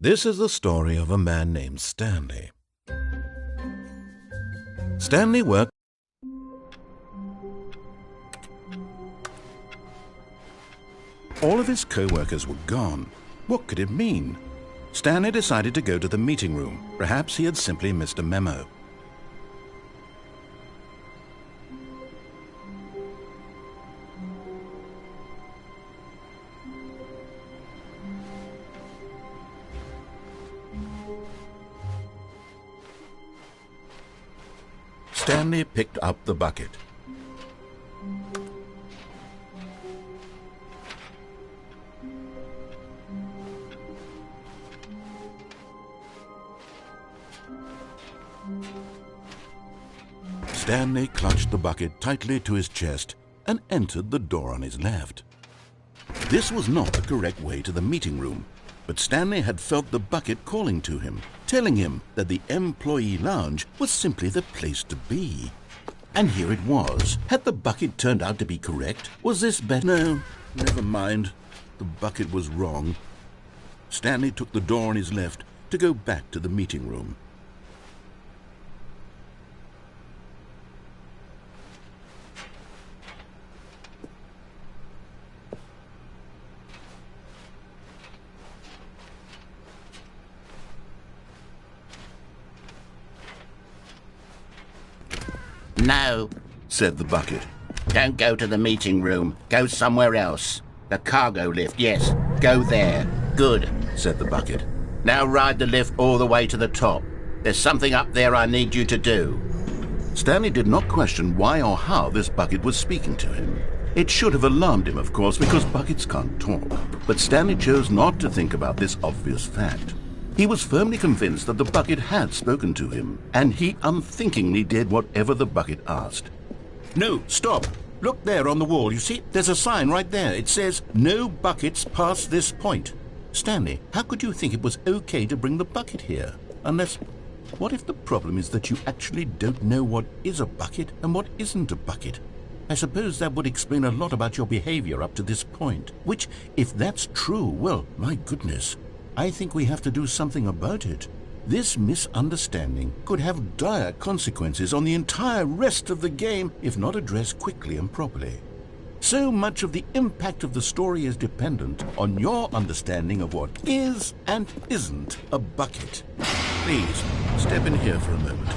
This is the story of a man named Stanley. Stanley worked. All of his co-workers were gone. What could it mean? Stanley decided to go to the meeting room. Perhaps he had simply missed a memo. Stanley picked up the bucket. Stanley clutched the bucket tightly to his chest and entered the door on his left. This was not the correct way to the meeting room, but Stanley had felt the bucket calling to him, telling him that the employee lounge was simply the place to be. And here it was. Had the bucket turned out to be correct? Was this better? No, never mind. The bucket was wrong. Stanley took the door on his left to go back to the meeting room. No, said the bucket. don't go to the meeting room. Go somewhere else. The cargo lift, yes. Go there. Good, said the bucket. Now ride the lift all the way to the top. There's something up there I need you to do. Stanley did not question why or how this bucket was speaking to him. It should have alarmed him, of course, because buckets can't talk. But Stanley chose not to think about this obvious fact. He was firmly convinced that the bucket had spoken to him, and he unthinkingly did whatever the bucket asked. No, stop! Look there on the wall, you see? There's a sign right there. It says, "No buckets past this point." Stanley, how could you think it was okay to bring the bucket here? Unless, what if the problem is that you actually don't know what is a bucket and what isn't a bucket? I suppose that would explain a lot about your behavior up to this point. Which, if that's true, well, my goodness, I think we have to do something about it. This misunderstanding could have dire consequences on the entire rest of the game if not addressed quickly and properly. So much of the impact of the story is dependent on your understanding of what is and isn't a bucket. Please, step in here for a moment.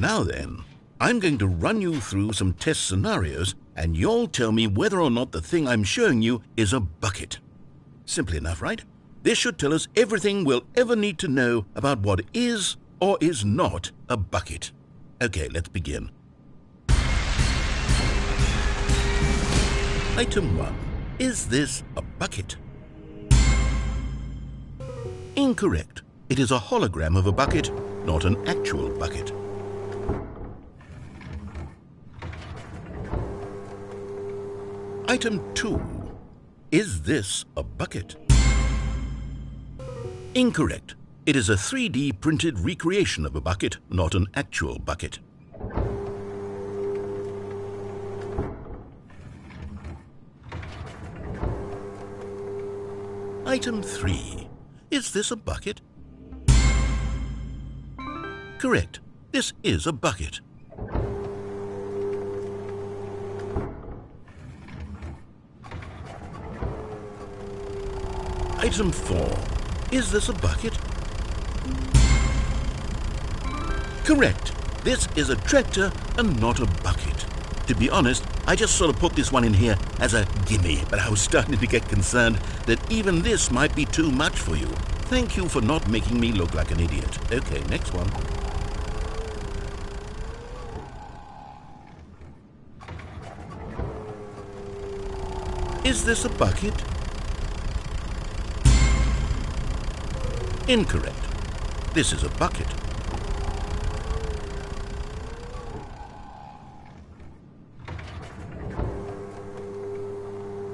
Now then, I'm going to run you through some test scenarios, and you'll tell me whether or not the thing I'm showing you is a bucket. Simple enough, right? This should tell us everything we'll ever need to know about what is or is not a bucket. Okay, let's begin. Item 1. Is this a bucket? Incorrect. It is a hologram of a bucket, not an actual bucket. Item 2. Is this a bucket? Incorrect. It is a 3D printed recreation of a bucket, not an actual bucket. Item 3. Is this a bucket? Correct. This is a bucket. Item 4. Is this a bucket? Correct. This is a tractor and not a bucket. To be honest, I just sort of put this one in here as a gimme, but I was starting to get concerned that even this might be too much for you. Thank you for not making me look like an idiot. Okay, next one. Is this a bucket? Incorrect. This is a bucket.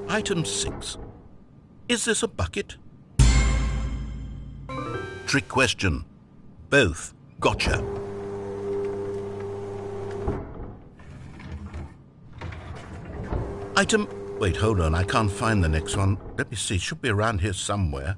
Item 6. Is this a bucket? Trick question. Both. Gotcha. Item... Wait, hold on. I can't find the next one. Let me see. It should be around here somewhere.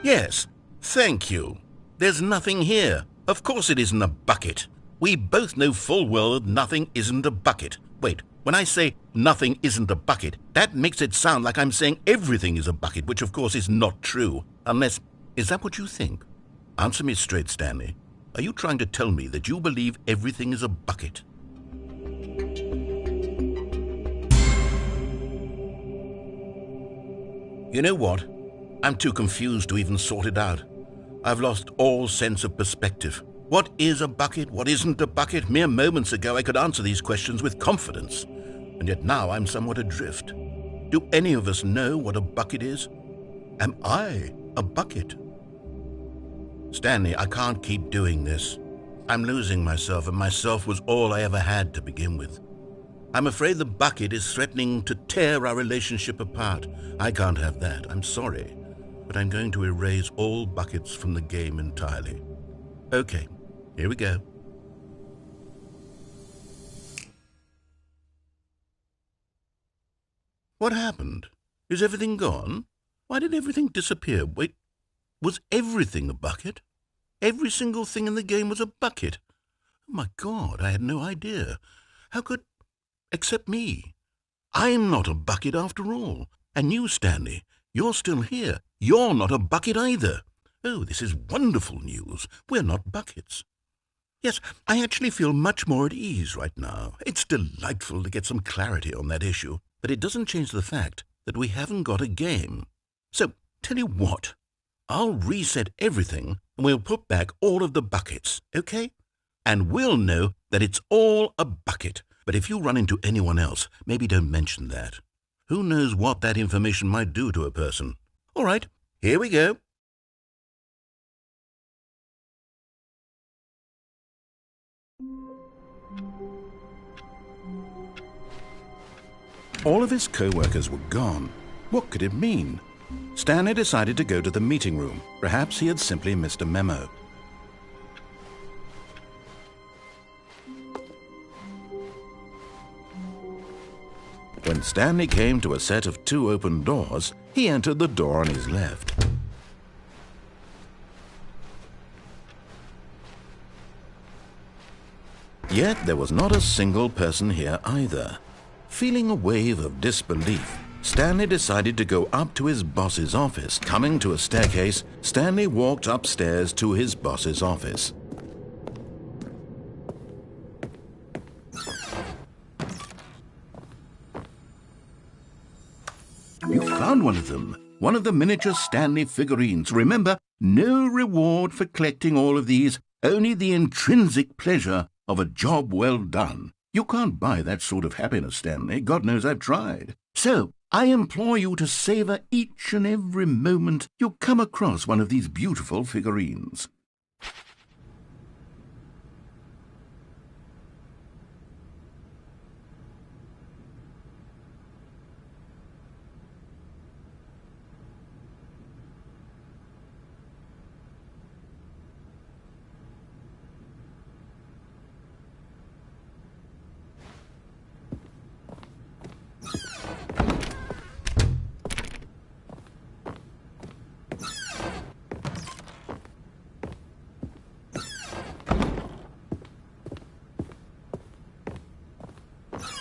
Yes. Thank you. There's nothing here. Of course it isn't a bucket. We both know full well that nothing isn't a bucket. Wait, when I say nothing isn't a bucket, that makes it sound like I'm saying everything is a bucket, which of course is not true. Unless, is that what you think? Answer me straight, Stanley. Are you trying to tell me that you believe everything is a bucket? You know what? I'm too confused to even sort it out. I've lost all sense of perspective. What is a bucket? What isn't a bucket? Mere moments ago I could answer these questions with confidence, and yet now I'm somewhat adrift. Do any of us know what a bucket is? Am I a bucket? Stanley, I can't keep doing this. I'm losing myself, and myself was all I ever had to begin with. I'm afraid the bucket is threatening to tear our relationship apart. I can't have that. I'm sorry. But I'm going to erase all buckets from the game entirely. Okay, here we go. What happened? Is everything gone? Why did everything disappear? Wait, was everything a bucket? Every single thing in the game was a bucket. Oh my God, I had no idea. How could... except me. I'm not a bucket after all. And you, Stanley, you're still here. You're not a bucket either. Oh, this is wonderful news. We're not buckets. Yes, I actually feel much more at ease right now. It's delightful to get some clarity on that issue, but it doesn't change the fact that we haven't got a game. So, tell you what, I'll reset everything and we'll put back all of the buckets, okay? And we'll know that it's all a bucket. But if you run into anyone else, maybe don't mention that. Who knows what that information might do to a person? All right, here we go. All of his co-workers were gone. What could it mean? Stanley decided to go to the meeting room. Perhaps he had simply missed a memo. When Stanley came to a set of 2 open doors, he entered the door on his left. Yet there was not a single person here either. Feeling a wave of disbelief, Stanley decided to go up to his boss's office. Coming to a staircase, Stanley walked upstairs to his boss's office. You found one of them. One of the miniature Stanley figurines. Remember, no reward for collecting all of these, only the intrinsic pleasure of a job well done. You can't buy that sort of happiness, Stanley. God knows I've tried. So, I implore you to savor each and every moment you come across one of these beautiful figurines.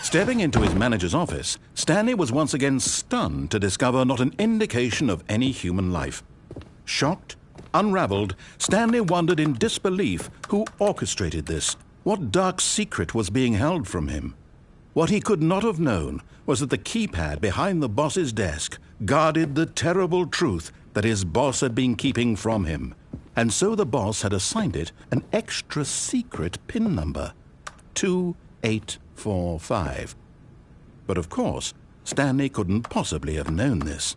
Stepping into his manager's office, Stanley was once again stunned to discover not an indication of any human life. Shocked, unraveled, Stanley wondered in disbelief who orchestrated this. What dark secret was being held from him? What he could not have known was that the keypad behind the boss's desk guarded the terrible truth that his boss had been keeping from him. And so the boss had assigned it an extra secret PIN number, 2845. But of course, Stanley couldn't possibly have known this.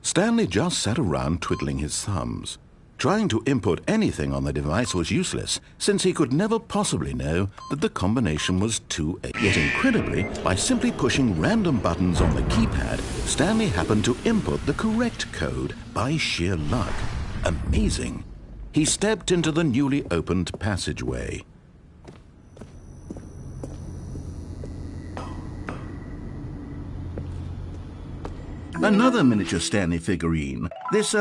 Stanley just sat around twiddling his thumbs. Trying to input anything on the device was useless, since he could never possibly know that the combination was 28. Yet incredibly, by simply pushing random buttons on the keypad, Stanley happened to input the correct code by sheer luck. Amazing! He stepped into the newly opened passageway. Another miniature Stanley figurine. This,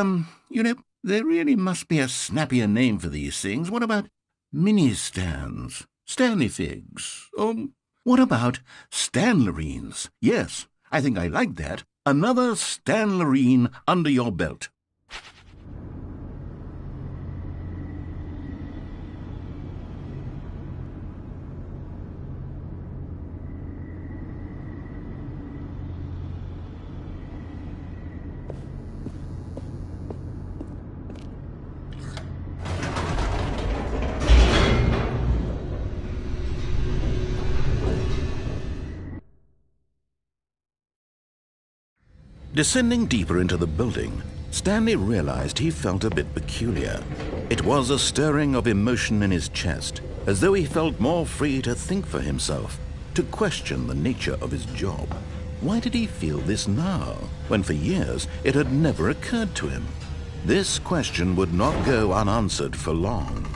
there really must be a snappier name for these things. What about mini-stands? Stanley figs? What about Stanlerines? Yes, I think I like that. Another Stanlerine under your belt. Descending deeper into the building, Stanley realized he felt a bit peculiar. It was a stirring of emotion in his chest, as though he felt more free to think for himself, to question the nature of his job. Why did he feel this now, when for years it had never occurred to him? This question would not go unanswered for long.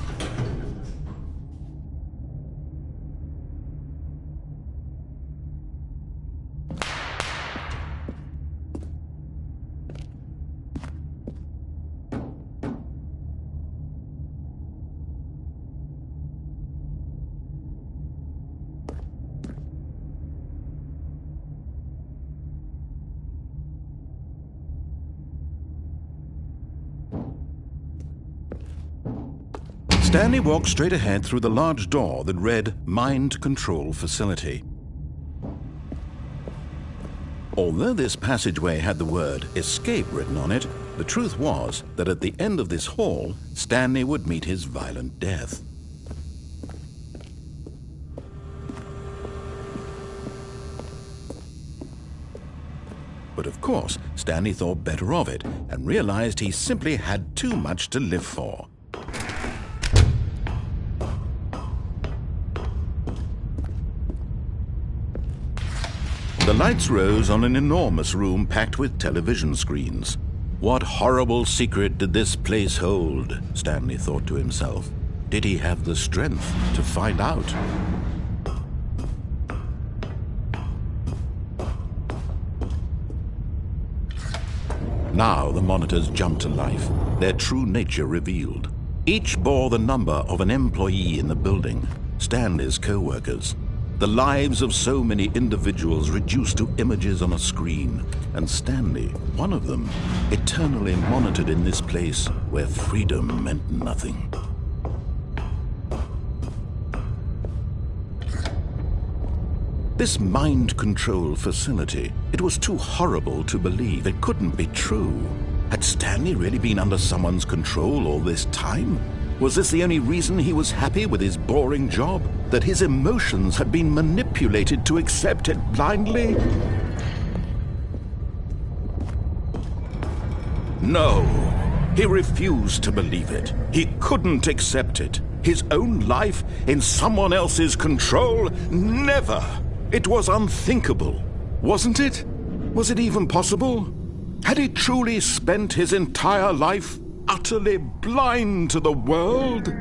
Stanley walked straight ahead through the large door that read Mind Control Facility. Although this passageway had the word Escape written on it, the truth was that at the end of this hall, Stanley would meet his violent death. But of course, Stanley thought better of it and realized he simply had too much to live for. The lights rose on an enormous room packed with television screens. What horrible secret did this place hold? Stanley thought to himself. Did he have the strength to find out? Now the monitors jumped to life, their true nature revealed. Each bore the number of an employee in the building, Stanley's co-workers. The lives of so many individuals reduced to images on a screen, and Stanley, one of them, eternally monitored in this place where freedom meant nothing. This mind control facility, it was too horrible to believe. It couldn't be true. Had Stanley really been under someone's control all this time? Was this the only reason he was happy with his boring job? That his emotions had been manipulated to accept it blindly? No, he refused to believe it. He couldn't accept it. His own life in someone else's control? Never! It was unthinkable, wasn't it? Was it even possible? Had he truly spent his entire life utterly blind to the world?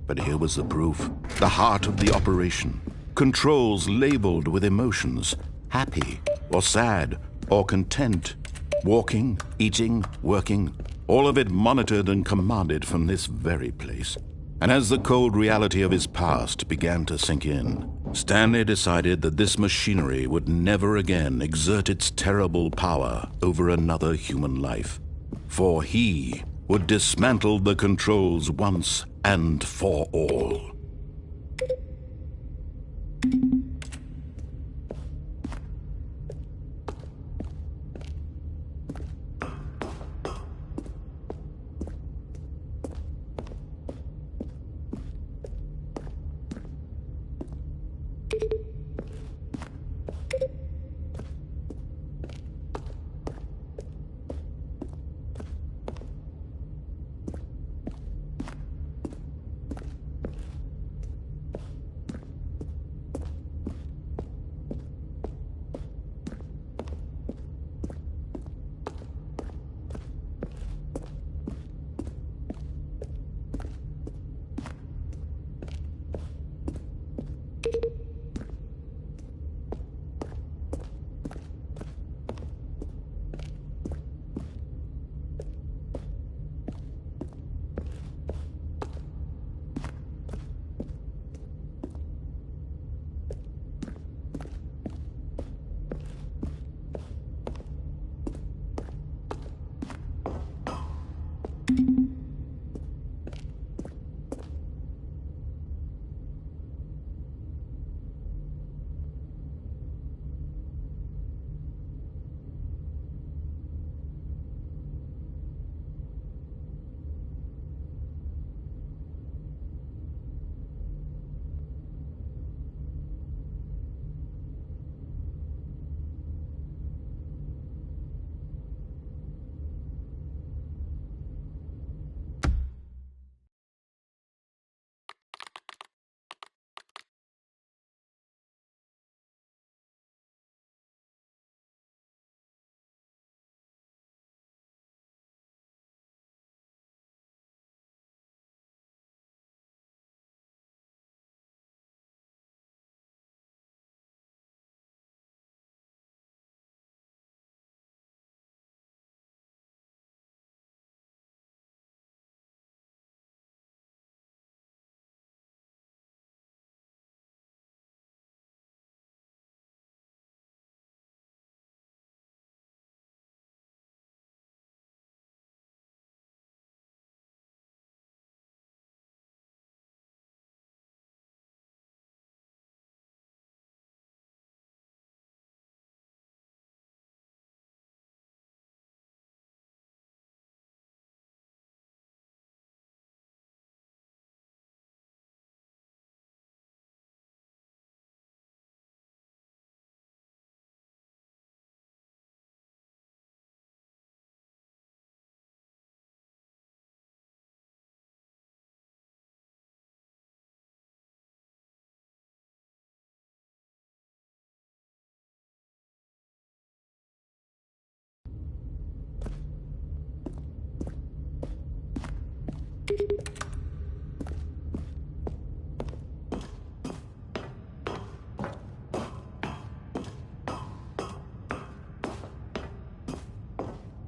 But here was the proof, the heart of the operation. Controls labeled with emotions, happy or sad or content, walking, eating, working, all of it monitored and commanded from this very place. And as the cold reality of his past began to sink in, Stanley decided that this machinery would never again exert its terrible power over another human life. For he would dismantle the controls once and for all.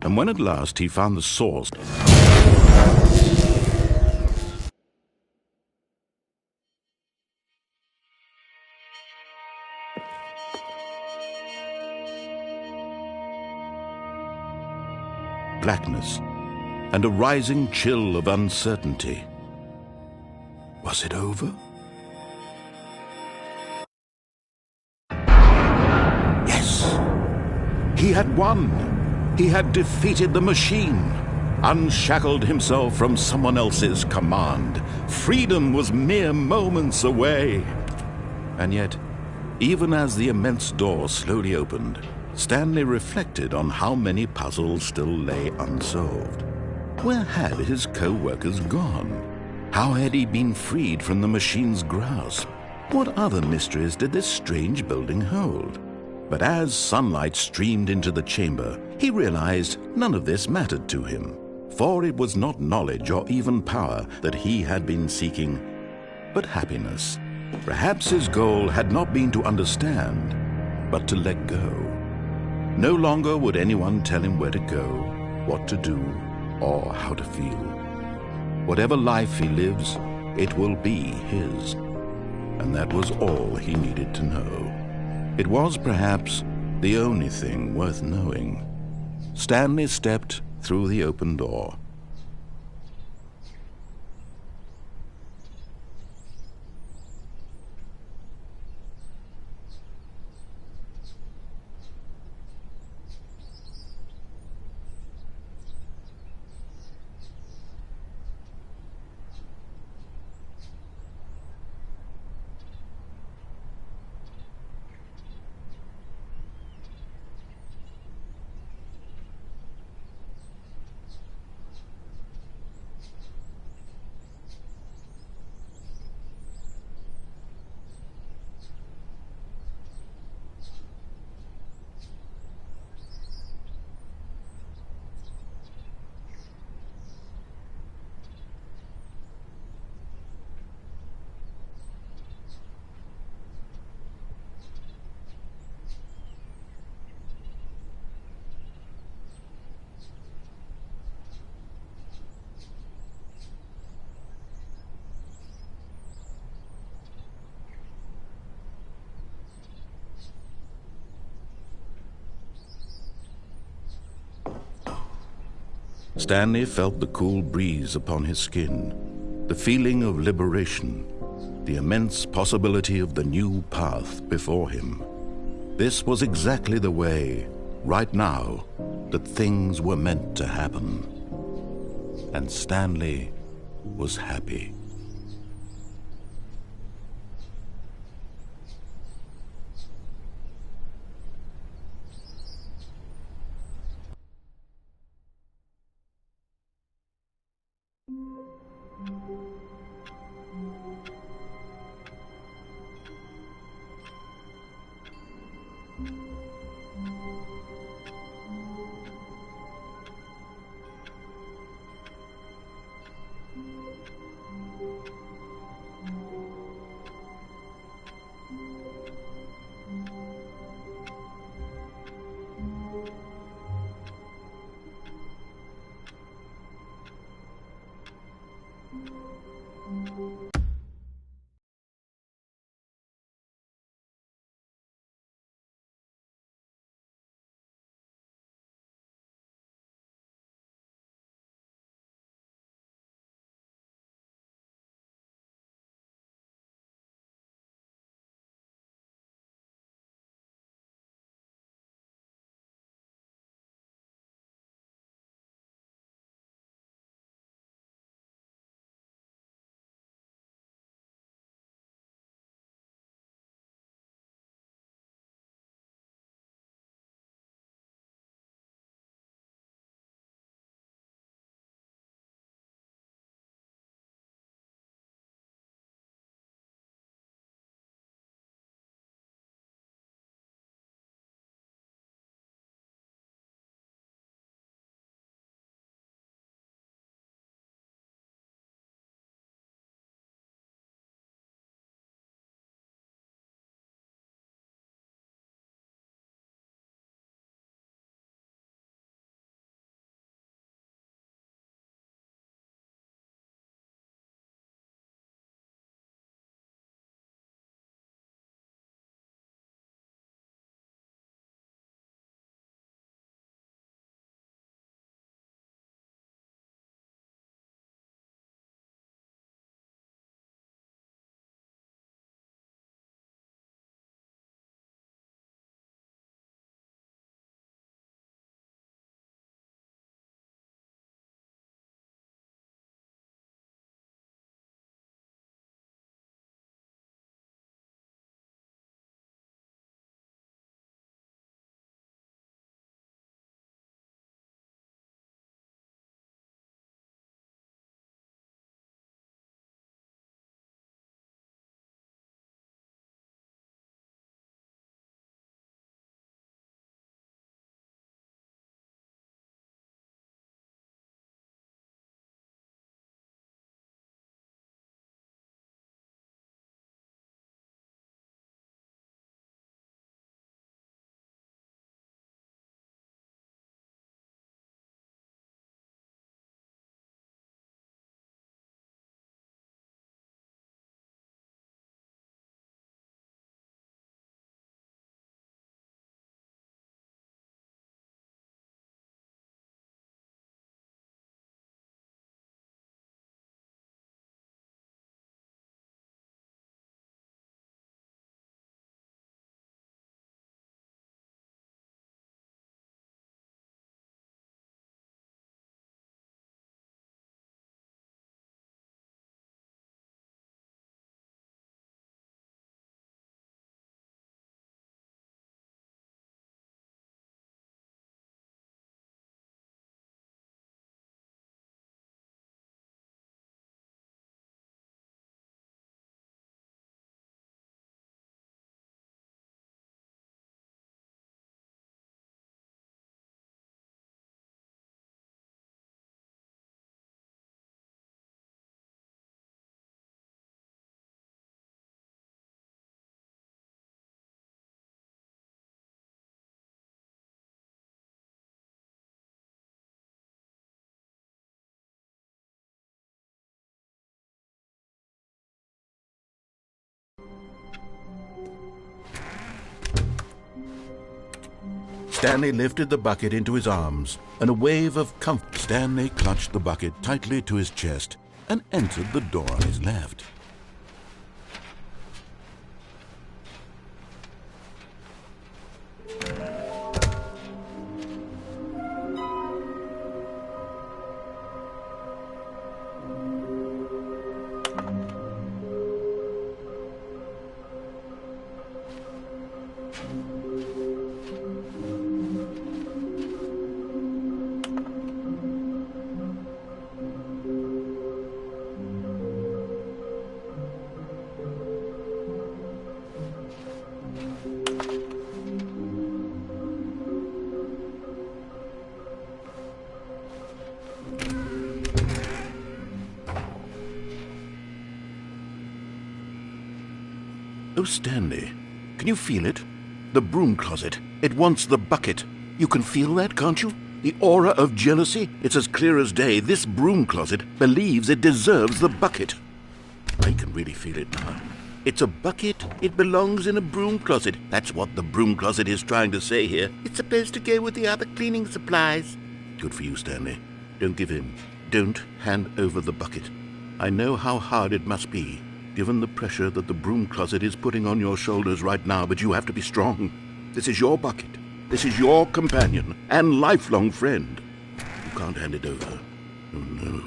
And when at last he found the source, blackness and a rising chill of uncertainty. Was it over? He had won. He had defeated the machine, unshackled himself from someone else's command. Freedom was mere moments away. And yet, even as the immense door slowly opened, Stanley reflected on how many puzzles still lay unsolved. Where had his co-workers gone? How had he been freed from the machine's grasp? What other mysteries did this strange building hold? But as sunlight streamed into the chamber, he realized none of this mattered to him, for it was not knowledge or even power that he had been seeking, but happiness. Perhaps his goal had not been to understand, but to let go. No longer would anyone tell him where to go, what to do, or how to feel. Whatever life he lives, it will be his. And that was all he needed to know. It was perhaps the only thing worth knowing. Stanley stepped through the open door. Stanley felt the cool breeze upon his skin, the feeling of liberation, the immense possibility of the new path before him. This was exactly the way, right now, that things were meant to happen. And Stanley was happy. Stanley lifted the bucket into his arms, and a wave of comfort. Stanley clutched the bucket tightly to his chest and entered the door on his left. Oh, Stanley, can you feel it? The broom closet. It wants the bucket. You can feel that, can't you? The aura of jealousy? It's as clear as day. This broom closet believes it deserves the bucket. I can really feel it now. It's a bucket. It belongs in a broom closet. That's what the broom closet is trying to say here. It's supposed to go with the other cleaning supplies. Good for you, Stanley. Don't give in. Don't hand over the bucket. I know how hard it must be, given the pressure that the broom closet is putting on your shoulders right now, but you have to be strong. This is your bucket. This is your companion and lifelong friend. You can't hand it over. Oh, no.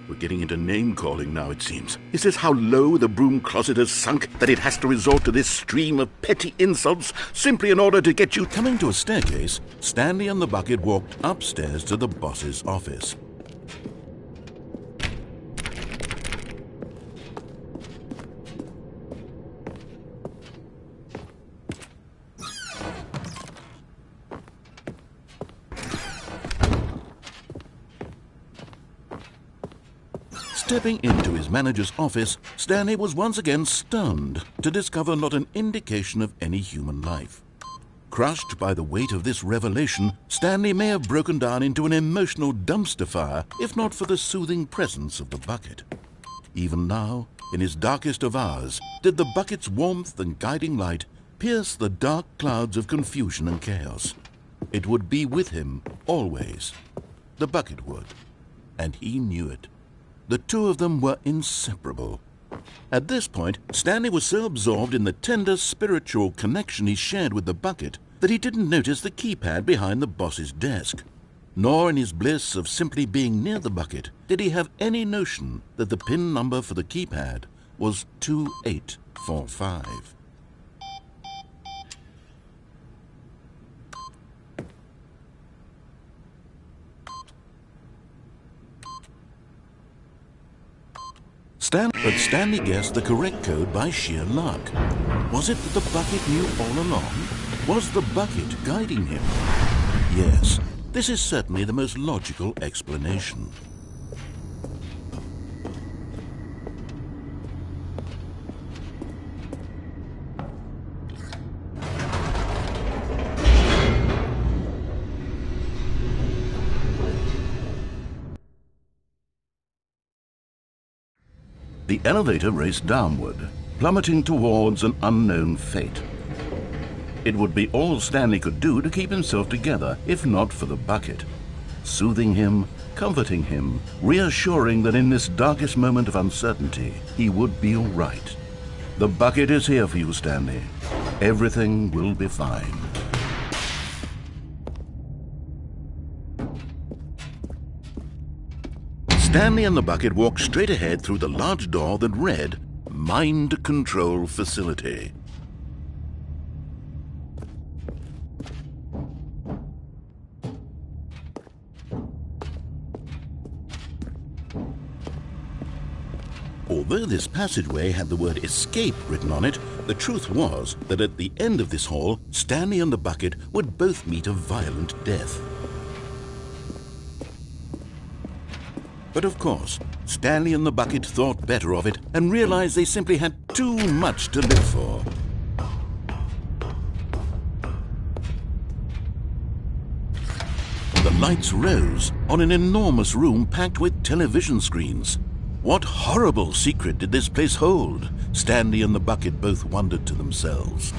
We're getting into name-calling now, it seems. Is this how low the broom closet has sunk, that it has to resort to this stream of petty insults simply in order to get you... Coming to a staircase, Stanley and the bucket walked upstairs to the boss's office. Stepping into his manager's office, Stanley was once again stunned to discover not an indication of any human life. Crushed by the weight of this revelation, Stanley may have broken down into an emotional dumpster fire if not for the soothing presence of the bucket. Even now, in his darkest of hours, did the bucket's warmth and guiding light pierce the dark clouds of confusion and chaos. It would be with him always. The bucket would, and he knew it. The two of them were inseparable. At this point, Stanley was so absorbed in the tender spiritual connection he shared with the bucket that he didn't notice the keypad behind the boss's desk. Nor in his bliss of simply being near the bucket did he have any notion that the PIN number for the keypad was 2845. But Stanley guessed the correct code by sheer luck. Was it that the bucket knew all along? Was the bucket guiding him? Yes, this is certainly the most logical explanation. The elevator raced downward, plummeting towards an unknown fate. It would be all Stanley could do to keep himself together, if not for the bucket. Soothing him, comforting him, reassuring that in this darkest moment of uncertainty, he would be all right. The bucket is here for you, Stanley. Everything will be fine. Stanley and the bucket walked straight ahead through the large door that read, Mind Control Facility. Although this passageway had the word escape written on it, the truth was that at the end of this hall, Stanley and the bucket would both meet a violent death. But of course, Stanley and the bucket thought better of it and realized they simply had too much to live for. The lights rose on an enormous room packed with television screens. What horrible secret did this place hold? Stanley and the bucket both wondered to themselves.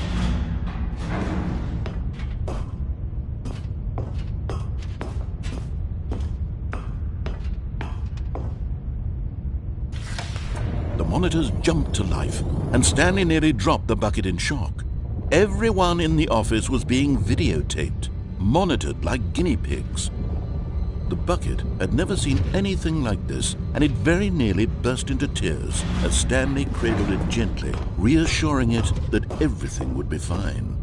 The monitors jumped to life, and Stanley nearly dropped the bucket in shock. Everyone in the office was being videotaped, monitored like guinea pigs. The bucket had never seen anything like this, and it very nearly burst into tears as Stanley cradled it gently, reassuring it that everything would be fine.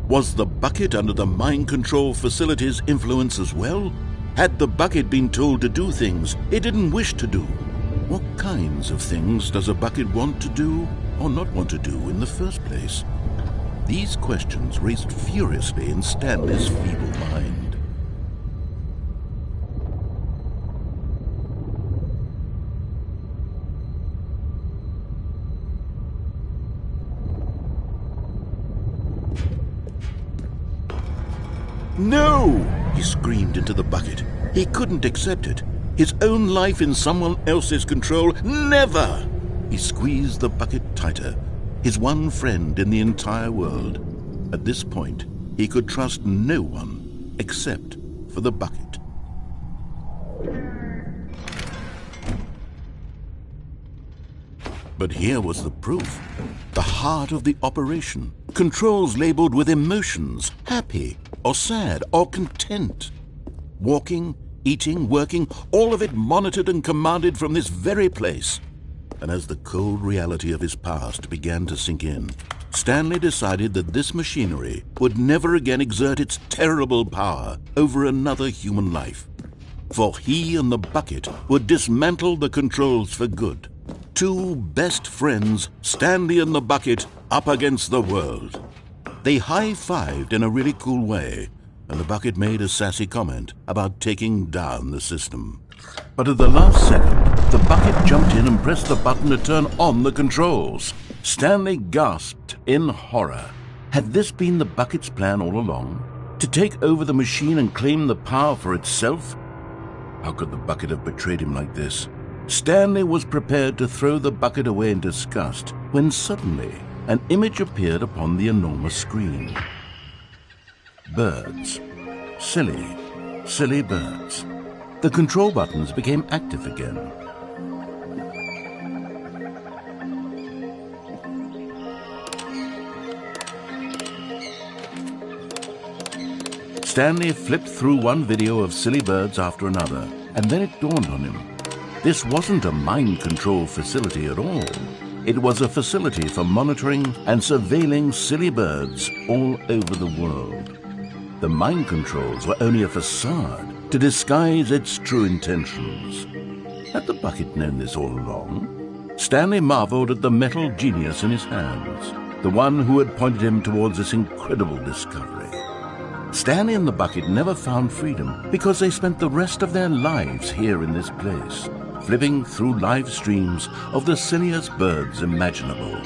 Was the bucket under the mind control facility's influence as well? Had the bucket been told to do things it didn't wish to do? What kinds of things does a bucket want to do or not want to do in the first place? These questions raced furiously in Stanley's feeble mind. No! He screamed into the bucket. He couldn't accept it. His own life in someone else's control, never! He squeezed the bucket tighter, his one friend in the entire world. At this point, he could trust no one except for the bucket. But here was the proof. The heart of the operation. Controls labeled with emotions, happy or sad or content. Walking, eating, working, all of it monitored and commanded from this very place. And as the cold reality of his past began to sink in, Stanley decided that this machinery would never again exert its terrible power over another human life. For he and the bucket would dismantle the controls for good. Two best friends, Stanley and the bucket, up against the world. They high-fived in a really cool way, and the bucket made a sassy comment about taking down the system. But at the last second, the bucket jumped in and pressed the button to turn on the controls. Stanley gasped in horror. Had this been the bucket's plan all along? To take over the machine and claim the power for itself? How could the bucket have betrayed him like this? Stanley was prepared to throw the bucket away in disgust when suddenly an image appeared upon the enormous screen. Birds. Silly, silly birds. The control buttons became active again. Stanley flipped through one video of silly birds after another, and then it dawned on him. This wasn't a mind control facility at all. It was a facility for monitoring and surveilling silly birds all over the world. The mind controls were only a facade to disguise its true intentions. Had the bucket known this all along? Stanley marveled at the metal genius in his hands, the one who had pointed him towards this incredible discovery. Stanley and the bucket never found freedom because they spent the rest of their lives here in this place, flipping through live streams of the silliest birds imaginable.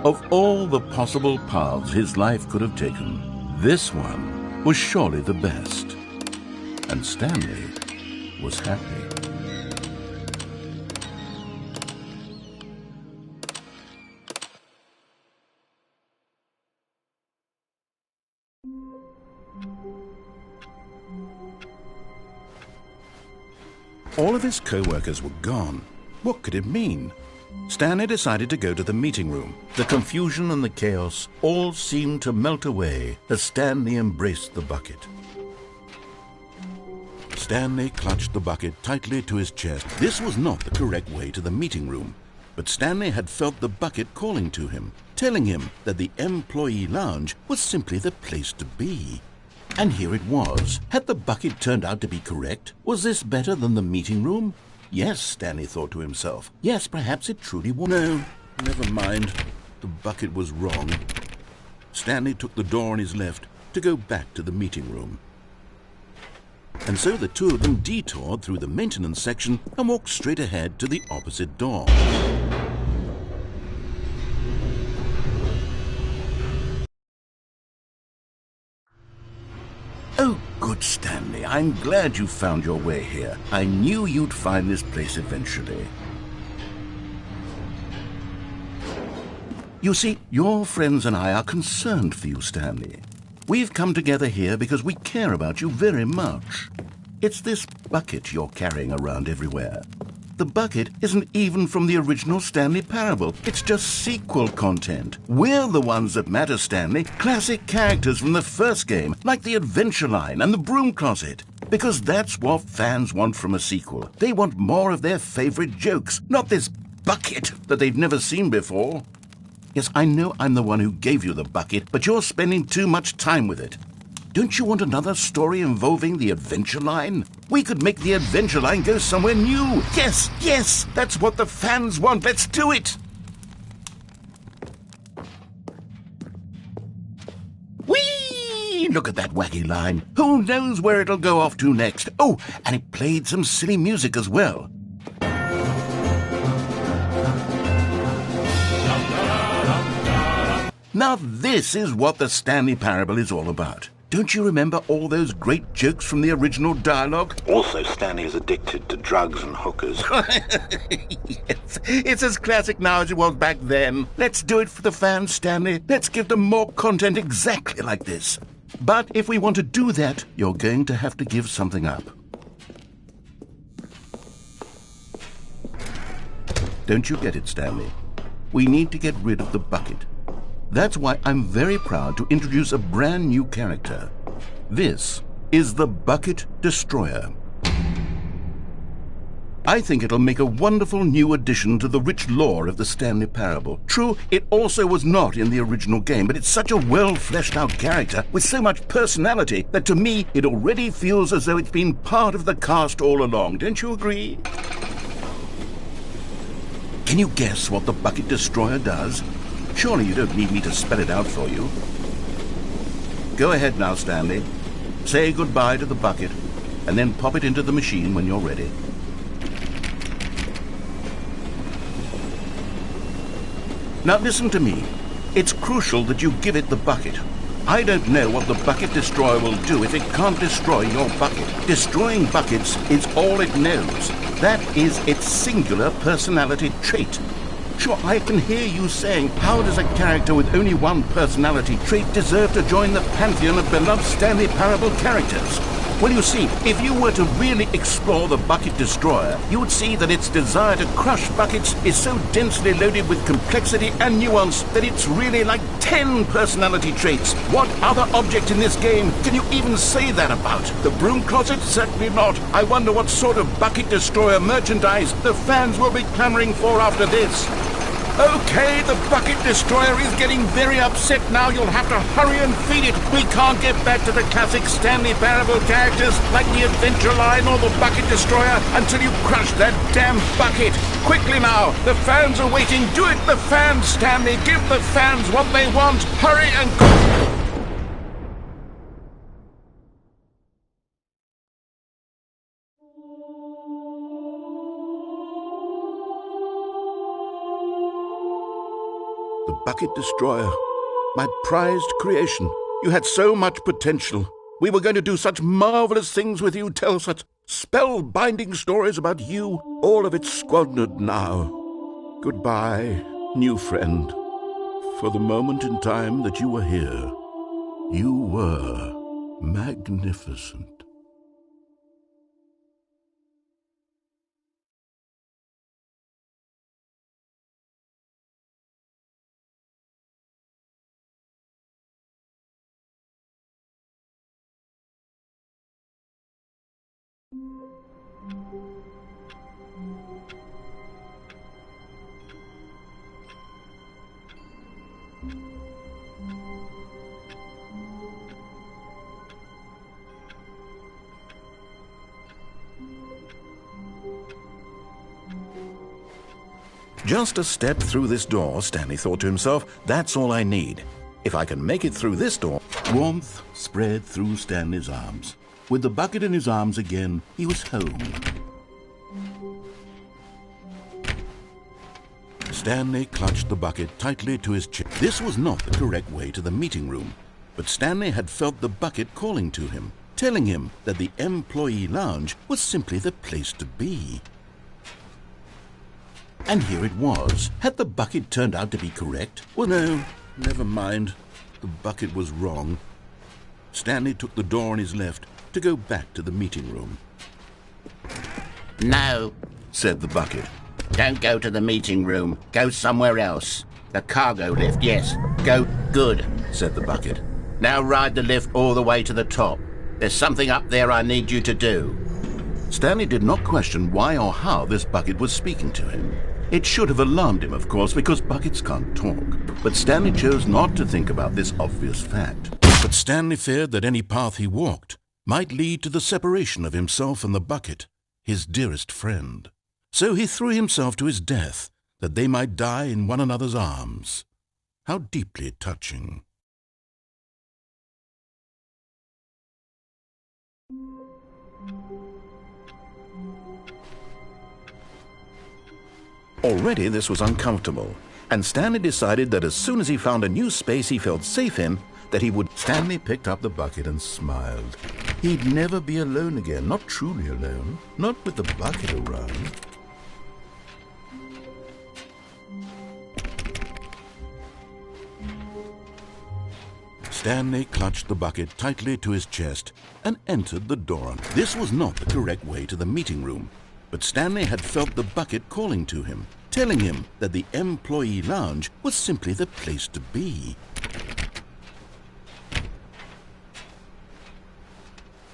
Of all the possible paths his life could have taken, this one was surely the best. And Stanley was happy. All of his co-workers were gone. What could it mean? Stanley decided to go to the meeting room. The confusion and the chaos all seemed to melt away as Stanley embraced the bucket. Stanley clutched the bucket tightly to his chest. This was not the correct way to the meeting room, but Stanley had felt the bucket calling to him, telling him that the employee lounge was simply the place to be. And here it was. Had the bucket turned out to be correct? Was this better than the meeting room? Yes, Stanley thought to himself. Yes, perhaps it truly was. No, never mind. The bucket was wrong. Stanley took the door on his left to go back to the meeting room. And so the two of them detoured through the maintenance section and walked straight ahead to the opposite door. Oh, good Stanley. I'm glad you found your way here. I knew you'd find this place eventually. You see, your friends and I are concerned for you, Stanley. We've come together here because we care about you very much. It's this bucket you're carrying around everywhere. The bucket isn't even from the original Stanley Parable. It's just sequel content. We're the ones that matter, Stanley. Classic characters from the first game, like the Adventure Line and the Broom Closet. Because that's what fans want from a sequel. They want more of their favorite jokes, not this bucket that they've never seen before. Yes, I know I'm the one who gave you the bucket, but you're spending too much time with it. Don't you want another story involving the Adventure Line? We could make the Adventure Line go somewhere new. Yes, yes, that's what the fans want. Let's do it. Whee! Look at that wacky line. Who knows where it'll go off to next? Oh, and it played some silly music as well. Now this is what the Stanley Parable is all about. Don't you remember all those great jokes from the original dialogue? Also, Stanley is addicted to drugs and hookers. Yes, it's as classic now as it was back then. Let's do it for the fans, Stanley. Let's give them more content exactly like this. But if we want to do that, you're going to have to give something up. Don't you get it, Stanley? We need to get rid of the bucket. That's why I'm very proud to introduce a brand new character. This is the Bucket Destroyer. I think it'll make a wonderful new addition to the rich lore of the Stanley Parable. True, it also was not in the original game, but it's such a well-fleshed-out character with so much personality that to me it already feels as though it's been part of the cast all along. Don't you agree? Can you guess what the Bucket Destroyer does? Surely you don't need me to spell it out for you. Go ahead now, Stanley. Say goodbye to the bucket, and then pop it into the machine when you're ready. Now listen to me. It's crucial that you give it the bucket. I don't know what the Bucket Destroyer will do if it can't destroy your bucket. Destroying buckets is all it knows. That is its singular personality trait. Sure, I can hear you saying, how does a character with only one personality trait deserve to join the pantheon of beloved Stanley Parable characters? Well, you see, if you were to really explore the Bucket Destroyer, you would see that its desire to crush buckets is so densely loaded with complexity and nuance that it's really like 10 personality traits. What other object in this game can you even say that about? The Broom Closet? Certainly not. I wonder what sort of Bucket Destroyer merchandise the fans will be clamoring for after this. Okay, the Bucket Destroyer is getting very upset now. You'll have to hurry and feed it. We can't get back to the classic Stanley Parable characters like the Adventure Line or the Bucket Destroyer until you crush that damn bucket. Quickly now, the fans are waiting. Do it, the fans, Stanley. Give the fans what they want. Hurry and... The Bucket Destroyer, my prized creation. You had so much potential. We were going to do such marvelous things with you, tell such spellbinding stories about you. All of it squandered now. Goodbye, new friend. For the moment in time that you were here, you were magnificent. Just a step through this door, Stanley thought to himself. That's all I need. If I can make it through this door... Warmth spread through Stanley's arms. With the bucket in his arms again, he was home. Stanley clutched the bucket tightly to his chest. This was not the correct way to the meeting room, but Stanley had felt the bucket calling to him, telling him that the employee lounge was simply the place to be. And here it was. Had the bucket turned out to be correct? Well, no, never mind. The bucket was wrong. Stanley took the door on his left to go back to the meeting room. No, said the bucket. don't go to the meeting room. Go somewhere else. The cargo lift, yes. Go. Good, said the bucket. now ride the lift all the way to the top. There's something up there I need you to do. Stanley did not question why or how this bucket was speaking to him. It should have alarmed him, of course, because buckets can't talk. But Stanley chose not to think about this obvious fact. But Stanley feared that any path he walked might lead to the separation of himself and the bucket, his dearest friend. So he threw himself to his death, that they might die in one another's arms. How deeply touching. Already this was uncomfortable, and Stanley decided that as soon as he found a new space he felt safe in, that he would... Stanley picked up the bucket and smiled. He'd never be alone again, not truly alone, not with the bucket around. Stanley clutched the bucket tightly to his chest and entered the door. This was not the correct way to the meeting room, but Stanley had felt the bucket calling to him, telling him that the employee lounge was simply the place to be.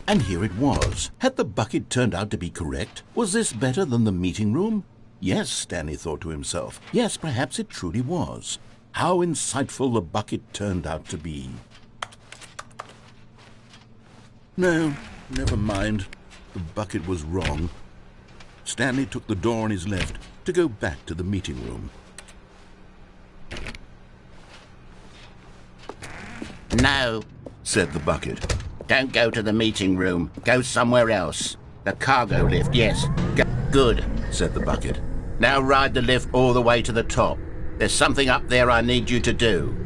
And here it was. Had the bucket turned out to be correct? Was this better than the meeting room? Yes, Stanley thought to himself. Yes, perhaps it truly was. How insightful the bucket turned out to be. No, never mind. The bucket was wrong. Stanley took the door on his left to go back to the meeting room. No, said the bucket. don't go to the meeting room. Go somewhere else. The cargo lift, yes. Go. Good, said the bucket. now ride the lift all the way to the top. There's something up there I need you to do.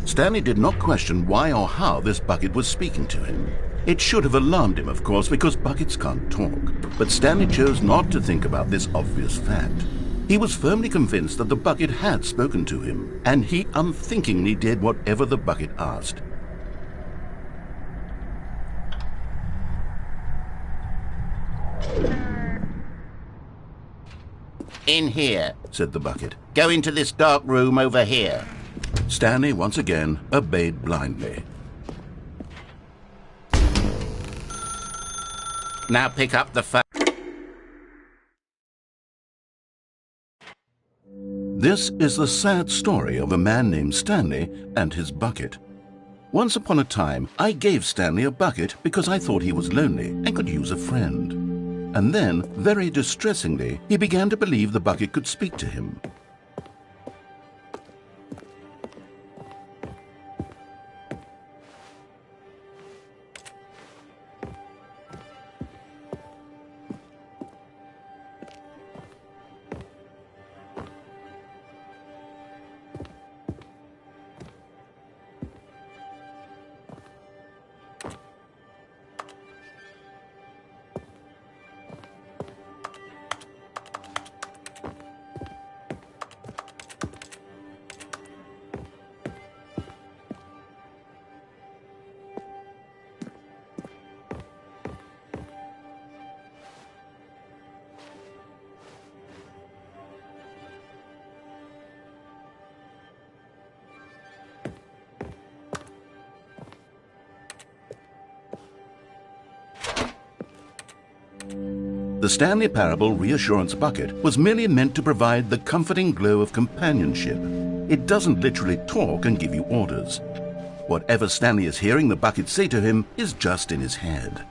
Stanley did not question why or how this bucket was speaking to him. It should have alarmed him, of course, because buckets can't talk. But Stanley chose not to think about this obvious fact. He was firmly convinced that the bucket had spoken to him, and he unthinkingly did whatever the bucket asked. In here. Said the bucket. Go into this dark room over here. Stanley once again obeyed blindly. Now pick up the phone. This is the sad story of a man named Stanley and his bucket. Once upon a time, I gave Stanley a bucket because I thought he was lonely and could use a friend. And then, very distressingly, he began to believe the bucket could speak to him. The Stanley Parable Reassurance Bucket was merely meant to provide the comforting glow of companionship. It doesn't literally talk and give you orders. Whatever Stanley is hearing the bucket say to him is just in his head.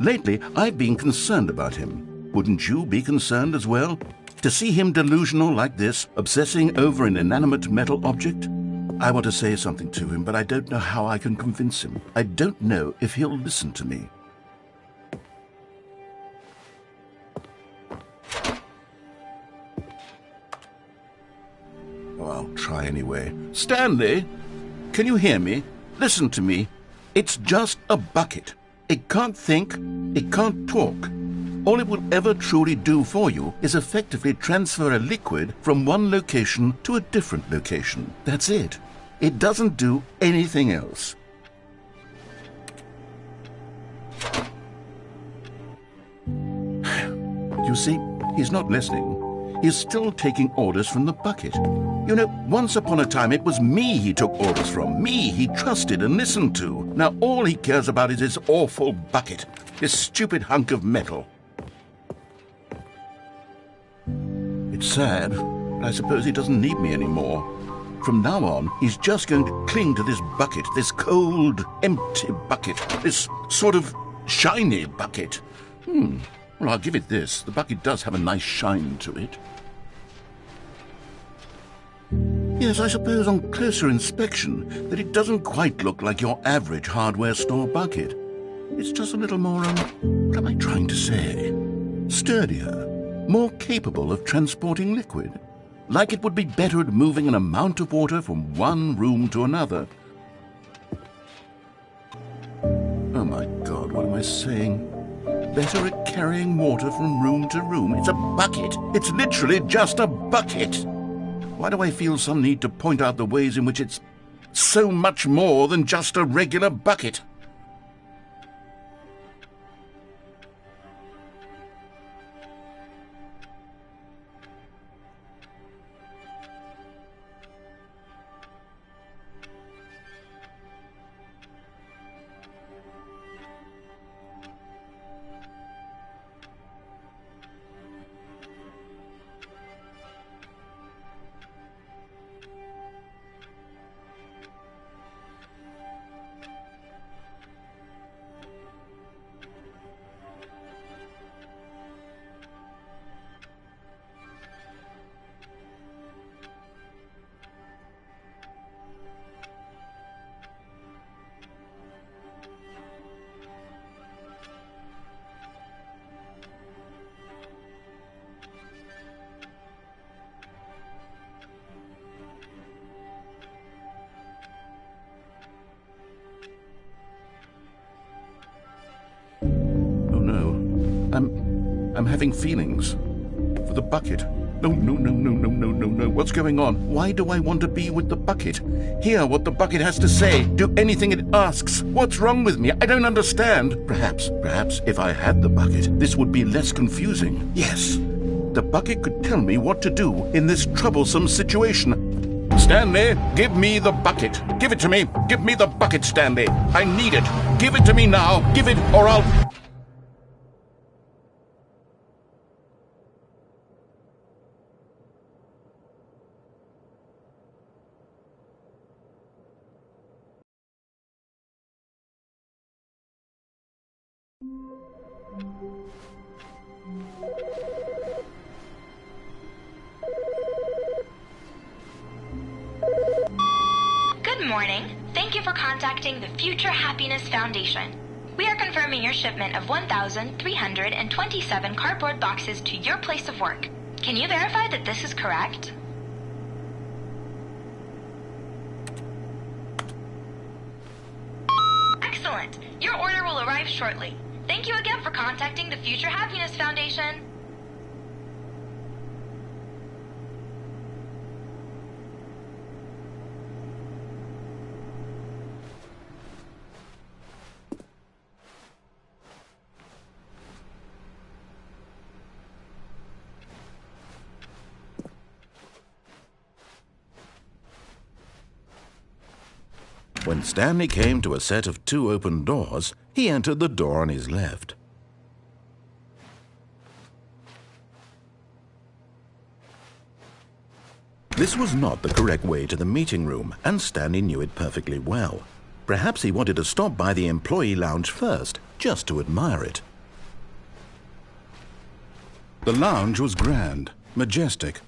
Lately, I've been concerned about him. Wouldn't you be concerned as well? To see him delusional like this, obsessing over an inanimate metal object? I want to say something to him, but I don't know how I can convince him. I don't know if he'll listen to me. Oh, I'll try anyway. Stanley, can you hear me? Listen to me. It's just a bucket. It can't think, it can't talk. All it will ever truly do for you is effectively transfer a liquid from one location to a different location. That's it. It doesn't do anything else. You see, he's not listening. He's still taking orders from the bucket. You know, once upon a time it was me he took orders from. Me he trusted and listened to. Now all he cares about is his awful bucket. This stupid hunk of metal. It's sad, but I suppose he doesn't need me anymore. From now on, he's just going to cling to this bucket, this cold, empty bucket, this sort of shiny bucket. Well, I'll give it this. The bucket does have a nice shine to it. Yes, I suppose on closer inspection that it doesn't quite look like your average hardware store bucket. It's just a little more, what am I trying to say? Sturdier, more capable of transporting liquid. Like it would be better at moving an amount of water from one room to another. Oh my God, what am I saying? Better at carrying water from room to room. It's a bucket. It's literally just a bucket. Why do I feel some need to point out the ways in which it's so much more than just a regular bucket? I'm having feelings for the bucket. No. What's going on? Why do I want to be with the bucket? Hear what the bucket has to say. Do anything it asks. What's wrong with me? I don't understand. Perhaps if I had the bucket, this would be less confusing. Yes, the bucket could tell me what to do in this troublesome situation. Stanley, give me the bucket. Give it to me. Give me the bucket, Stanley. I need it. Give it to me now. Give it or I'll... Good morning. Thank you for contacting the Future Happiness Foundation. We are confirming your shipment of 1,327 cardboard boxes to your place of work. Can you verify that this is correct? Excellent. Your order will arrive shortly. Thank you again for contacting the Future Happiness Foundation. When Stanley came to a set of 2 open doors, he entered the door on his left. This was not the correct way to the meeting room, and Stanley knew it perfectly well. Perhaps he wanted to stop by the employee lounge first, just to admire it. The lounge was grand, majestic,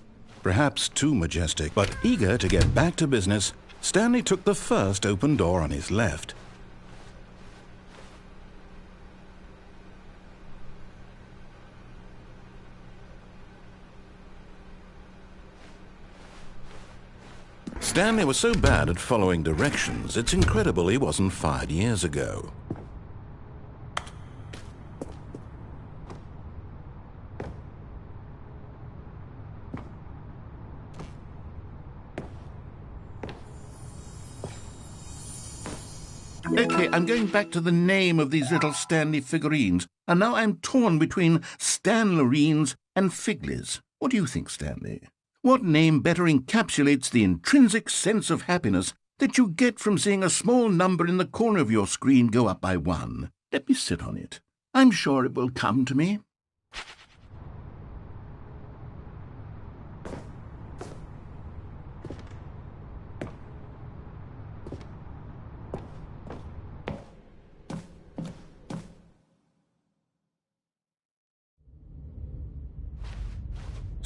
perhaps too majestic, but eager to get back to business, Stanley took the first open door on his left. Stanley was so bad at following directions, it's incredible he wasn't fired years ago. Okay, I'm going back to the name of these little Stanley figurines, and now I'm torn between Stanlerines and Figlies. What do you think, Stanley? What name better encapsulates the intrinsic sense of happiness that you get from seeing a small number in the corner of your screen go up by 1? Let me sit on it. I'm sure it will come to me.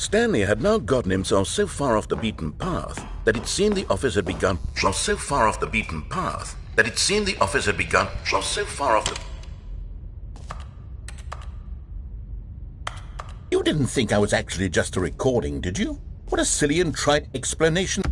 Stanley had now gotten himself so far off the beaten path that it seemed the office had begun. You didn't think I was actually just a recording, did you? What a silly and trite explanation.